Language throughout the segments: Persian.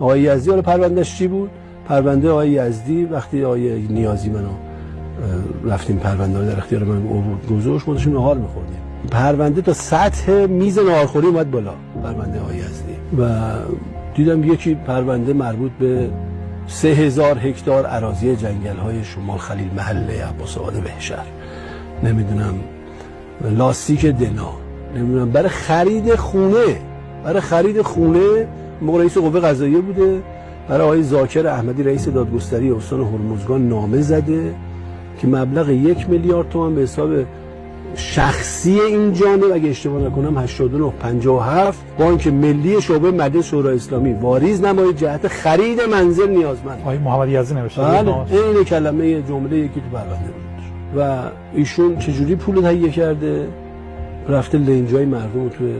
آقای یزدی حالا پروندهش چی بود؟ پرونده آقای یزدی وقتی آقای نیازی منو رفتیم پرونده رو در اختیار من آورد گذاشت، ما داشتیم نهار می‌خوردیم. پرونده تا سطح میز ناهارخوری اومد بالا، پرونده آقای یزدی. و دیدم یکی پرونده مربوط به 3000 هکتار اراضی جنگل‌های شمال خلیل محله عباس آباد بهشهر، نمیدونم لاستیک دنا، نمیدونم برای خرید خونه موقع رئیس قوه قضاییه بوده، برای آقای ذاکر احمدی رئیس دادگستری استان هرمزگان نامه زده که مبلغ 1 میلیارد تومان به حساب شخصی این جانب اگه اشتباه نکنم 8957 بانک ملی شعبه مجلس شورای اسلامی واریز نماید جهت خرید منزل نیازمند. آقای محمد یزدی نوشته. بله این کلمه جمله یکی تو پرونده بود. و ایشون چجوری پول تهیه کرده؟ رفته لنجای مردم رو توی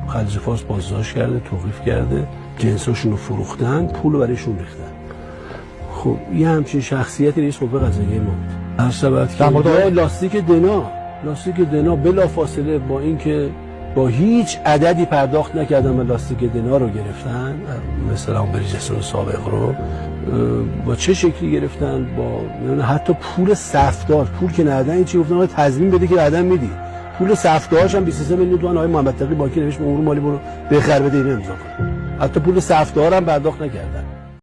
خلیج فارس بازداشت کرده، توقیف کرده، جنساشون رو فروختن، پول رو برایشون ریختن. خب یه همچین شخصیتی رئیس قوه قضاییه ما بود. هر سبت که لاستیک دنا بلا فاصله با اینکه با هیچ عددی پرداخت نکردن و لاستیک دنا رو گرفتن، مثلا اون بریجستان سابق رو با چه شکلی گرفتن؟ با حتی پول صفدار، پول که ندادن چی گفتن آقا تضمین بده که بعداً میدی. پول صفدارش هم 23 میلیون تومان آقای محمد تقی بانکی نوشت امور مالی برو بخر بده اینو امضا کن. حتی پول صفدار هم پرداخت نکردن.